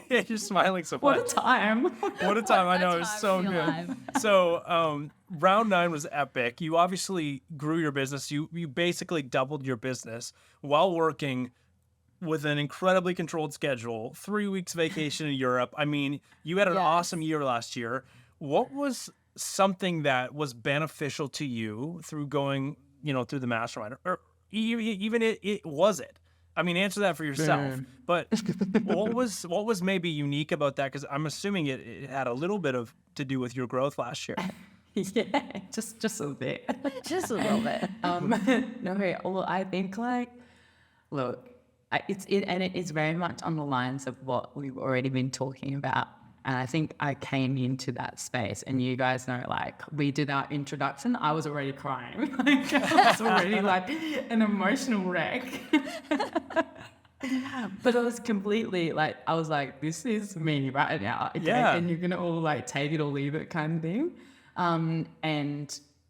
B: you're smiling so
C: What
B: much.
C: a time.
B: What a time. I know, it was so good. So round 9 was epic. You obviously grew your business. You basically doubled your business while working with an incredibly controlled schedule, 3 weeks vacation in Europe. I mean, you had an awesome year last year. What was something that was beneficial to you through going, through the mastermind, or even it was it? I mean, answer that for yourself. But what was maybe unique about that? Because I'm assuming it had a little bit to do with your growth last year.
C: Yeah, just a little bit.
A: Just a little bit.
C: No, well, I think look, it is very much on the lines of what we've already been talking about. And I think I came into that space, and you guys know, we did our introduction, I was already crying. I was already an emotional wreck. But I was completely I was like, this is me right now. Okay?
B: Yeah.
C: And you're going to all take it or leave it kind of thing.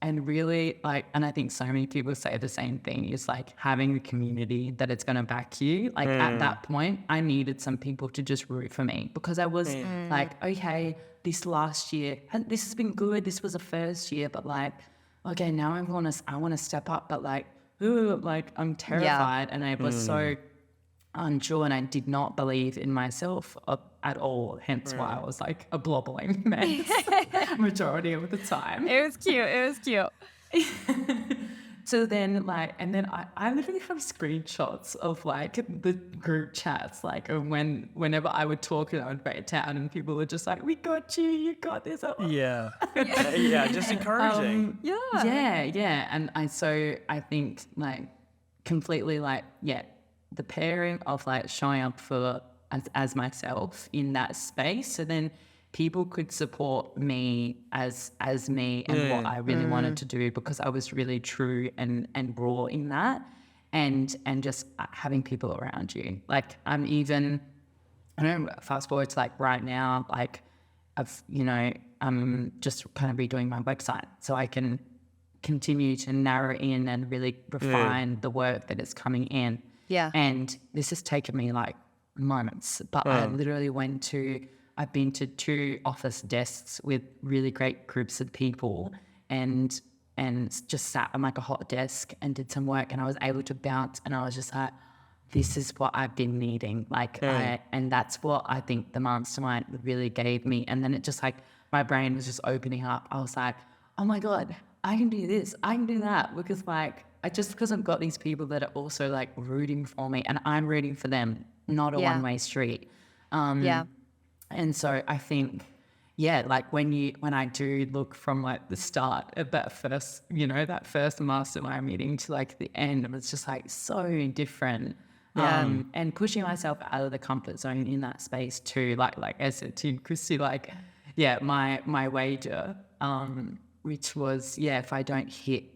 C: And really and I think so many people say the same thing, is having a community that it's going to back you. At that point, I needed some people to just root for me, because I was okay, this last year, this has been good. This was the first year, but okay, now I want to step up, but I'm terrified, and I was so unsure, and I did not believe in myself at all. Hence why I was a blobbling mess majority of the time.
A: It was cute.
C: So then and then I literally have screenshots of the group chats, whenever I would talk and I would break down, and people were just we got you, you got this.
B: Yeah. Yeah, just encouraging.
C: Yeah. And I think completely the pairing of showing up for as myself in that space, so then people could support me as me and what I really wanted to do, because I was really true and raw in that, and just having people around you. I'm even, I don't know, fast forward to right now, I'm just kind of redoing my website so I can continue to narrow in and really refine the work that is coming in.
A: Yeah.
C: And this has taken me moments, but I literally I've been to 2 office desks with really great groups of people, and just sat on a hot desk and did some work, and I was able to bounce, and I was just this is what I've been needing. And that's what I think the mastermind really gave me. And then it just my brain was just opening up. I was oh my God, I can do this, I can do that, because because I've got these people that are also rooting for me, and I'm rooting for them, not a one-way street. And so I think, when I do look from the start of that first, that first mastermind meeting to the end, and it's just so different. And pushing myself out of the comfort zone in that space too, like I said to Christy, my wager, which was, if I don't hit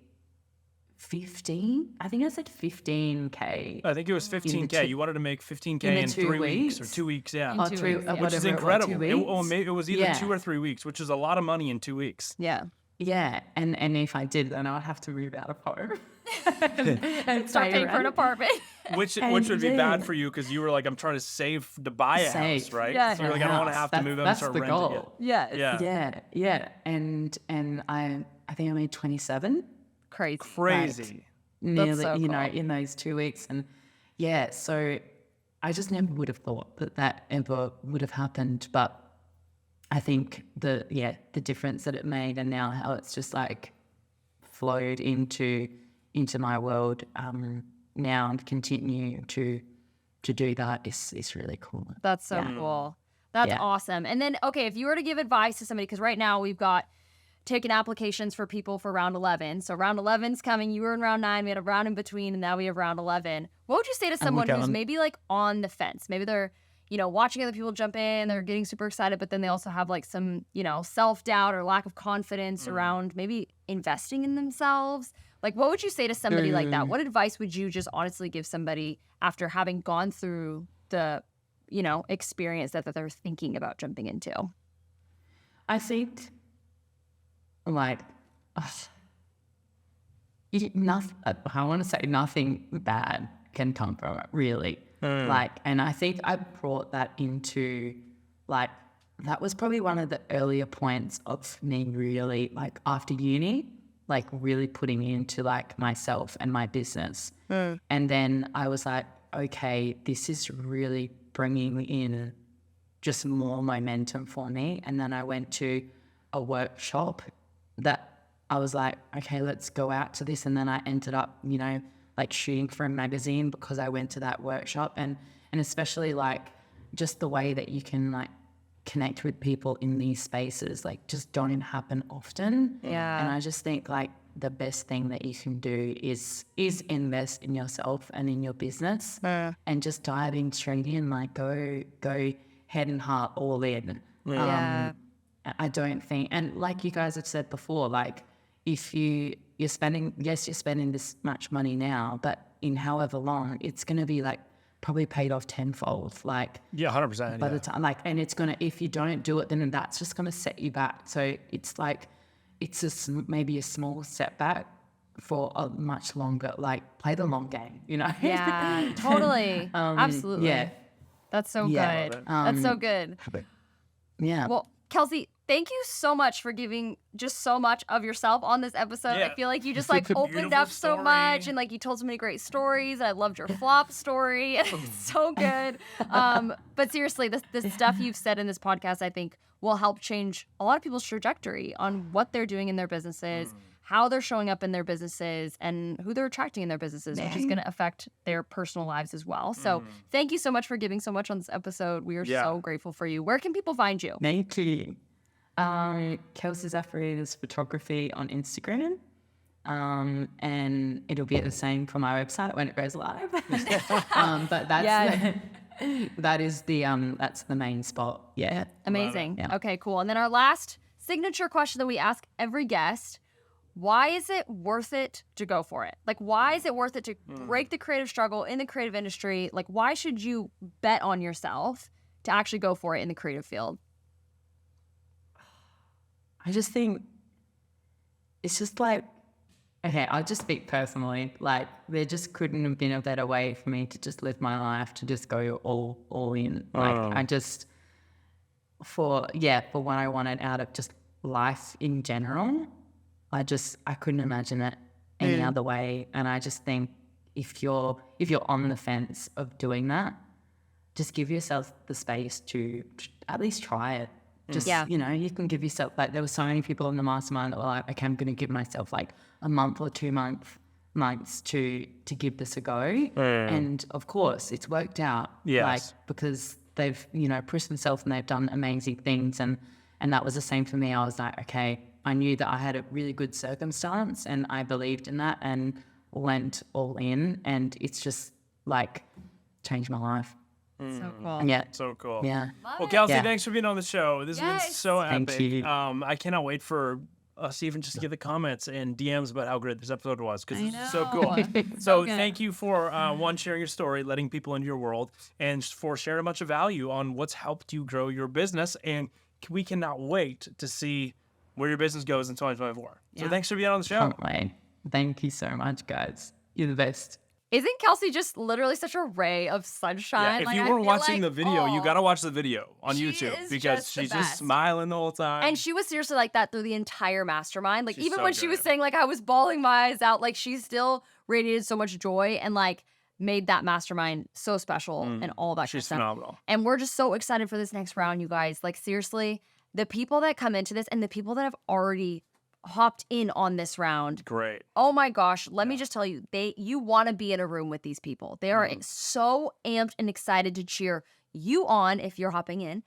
C: 15, I think I said 15K.
B: I think it was 15K. You wanted to make 15K in 3 weeks or 2 weeks, yeah.
A: In 2 weeks,
B: which is incredible. It was either 2 or 3 weeks, which is a lot of money in 2 weeks.
A: Yeah.
C: Yeah, and if I did, then I would have to move out of home and
A: Start paying for an apartment.
B: Which would be bad for you, because you were I'm trying to save to buy a house, right?
A: Yeah.
B: So you're I don't want to have to move out and start renting it.
A: Yeah.
C: Yeah. And I think I made 27.
A: Crazy.
C: Nearly,
A: so cool.
C: in those 2 weeks. And so I just never would have thought that ever would have happened. But I think the difference that it made, and now how it's just flowed into my world now, and continue to do that is really cool.
A: That's so cool. That's awesome. And then, okay, if you were to give advice to somebody, because right now we've got taking applications for people for round 11. So round 11's coming. You were in round 9. We had a round in between, and now we have round 11. What would you say to someone who's maybe like on the fence? Maybe they're, watching other people jump in, they're getting super excited, but then they also have like some, self-doubt or lack of confidence around maybe investing in themselves. Like, what would you say to somebody like that? What advice would you just honestly give somebody after having gone through the, experience that they're thinking about jumping into?
C: I think, like, I want to say nothing bad can come from it, really. And I think I brought that into, like, that was probably one of the earlier points of me really, like, after uni, like, really putting into, like, myself and my business. And then I was like, okay, this is really bringing in just more momentum for me. And then I went to a workshop that I was like, okay, let's go out to this. And then I ended up, like, shooting for a magazine because I went to that workshop. And especially, like, just the way that you can, like, connect with people in these spaces, like, just don't happen often.
A: Yeah.
C: And I just think, like, the best thing that you can do is invest in yourself and in your business, and just diving straight in, like, go head and heart all in. I don't think, and like you guys have said before, like, if you're spending this much money now, but in however long, it's going to be, like, probably paid off tenfold. Like,
B: 100%.
C: by the time, like, and it's going to, if you don't do it, then that's just going to set you back. So it's like, it's maybe a small setback for a much longer, like, play the long game,
A: Yeah, totally. Absolutely.
C: Yeah.
A: That's so
C: Yeah.
A: good. That's so good.
C: Yeah.
A: Well, Kelsey, thank you so much for giving just so much of yourself on this episode.
B: Yeah.
A: I feel like you just, like, opened
B: Beautiful
A: up so
B: story.
A: much, and, like, you told so many great stories. I loved your flop story. It's so good. But seriously, the stuff you've said in this podcast, I think, will help change a lot of people's trajectory on what they're doing in their businesses, how they're showing up in their businesses, and who they're attracting in their businesses, which is going to affect their personal lives as well. So thank you so much for giving so much on this episode. We are so grateful for you. Where can people find you?
C: Thank you. Kelsey Zafiridis Photography on Instagram. And it'll be the same for my website when it goes live. But that's that's the main spot. Yeah.
A: Amazing.
C: Yeah.
A: Okay, cool. And then our last signature question that we ask every guest: why is it worth it to go for it? Like, why is it worth it to break the creative struggle in the creative industry? Like, why should you bet on yourself to actually go for it in the creative field?
C: I just think it's just like, okay, I'll just speak personally. Like, there just couldn't have been a better way for me to just live my life, to just go all in. Like, I just, for what I wanted out of just life in general, I couldn't imagine it any other way. And I just think if you're on the fence of doing that, just give yourself the space to at least try it. Just, you can give yourself, like, there were so many people in the mastermind that were like, okay, I'm going to give myself like a month or 2 months to give this a go. And of course it's worked out, like, because they've, pushed themselves and they've done amazing things. And that was the same for me. I was like, okay, I knew that I had a really good circumstance and I believed in that and went all in, and it's just, like, changed my life.
A: So cool.
C: Yeah.
B: So cool.
C: Yeah.
B: Well, Kelsey, thanks for being on the show. This has been so
C: Thank
B: epic.
C: you.
B: I cannot wait for us even just to get the comments and DMs about how great this episode was, because it's so cool. So thank you for one, sharing your story, letting people into your world, and for sharing a bunch of value on what's helped you grow your business. And we cannot wait to see where your business goes in 2024. So thanks for being on the show.
C: Can't wait. Thank you so much, guys. You're the best.
A: Isn't Kelsey just literally such a ray of sunshine?
B: If
A: Like,
B: you
A: I
B: weren't
A: feel
B: watching
A: like,
B: the video, you got to watch the video on
A: She
B: YouTube,
A: is
B: because
A: just the
B: she's
A: best.
B: just smiling the whole time.
A: And she was seriously like that through the entire mastermind. Like,
B: She's
A: even
B: so
A: when she was
B: good.
A: saying, like, I was bawling my eyes out, like, she still radiated so much joy and, like, made that mastermind so special and all that kind of
B: She's
A: stuff.
B: phenomenal.
A: And we're just so excited for this next round, you guys. Like, seriously, the people that come into this and the people that have already hopped in on this round.
B: Great.
A: Oh my gosh, let me just tell you, you want to be in a room with these people. They are so amped and excited to cheer you on if you're hopping in.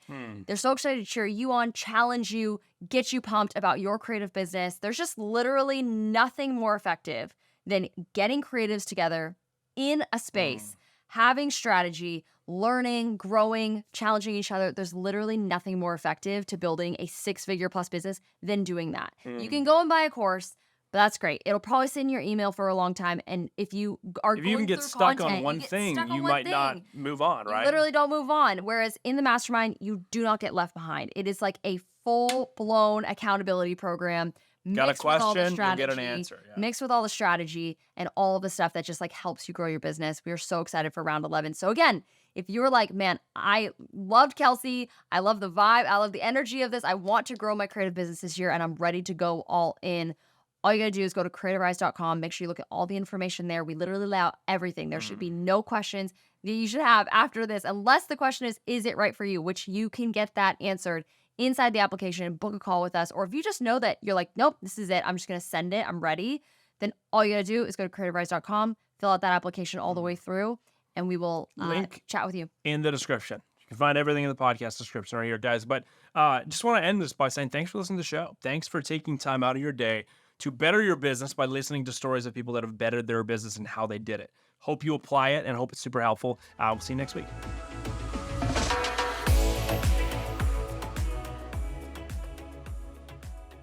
A: They're so excited to cheer you on, challenge you, get you pumped about your creative business. There's just literally nothing more effective than getting creatives together in a space, having strategy, learning, growing, challenging each other. There's literally nothing more effective to building a 6-figure plus business than doing that. You can go and buy a course, but that's great. It'll probably sit in your email for a long time. And if you are
B: If you even
A: going
B: get
A: through
B: stuck
A: content,
B: on one thing, you might not move on,
A: You
B: right?
A: literally don't move on. Whereas in the mastermind, you do not get left behind. It is like a full-blown accountability program.
B: Got a
A: Mixed with all the
B: question, you'll get an
A: strategy,
B: answer. Yeah.
A: Mixed with all the strategy and all of the stuff that just like helps you grow your business. We are so excited for round 11. So again, if you're like, man, I loved Kelsey, I love the vibe, I love the energy of this, I want to grow my creative business this year and I'm ready to go all in. All you gotta do is go to creativrise.com. Make sure you look at all the information there. We literally lay out everything. There should be no questions that you should have after this, unless the question is it right for you? Which you can get that answered inside the application, book a call with us. Or if you just know that you're like, nope, this is it, I'm just gonna send it, I'm ready, then all you gotta do is go to creativrise.com, fill out that application all the way through, and we will
B: Link
A: chat with you.
B: in the description. You can find everything in the podcast description right here, guys. But just want to end this by saying thanks for listening to the show. Thanks for taking time out of your day to better your business by listening to stories of people that have bettered their business and how they did it. Hope you apply it and hope it's super helpful. We'll see you next week.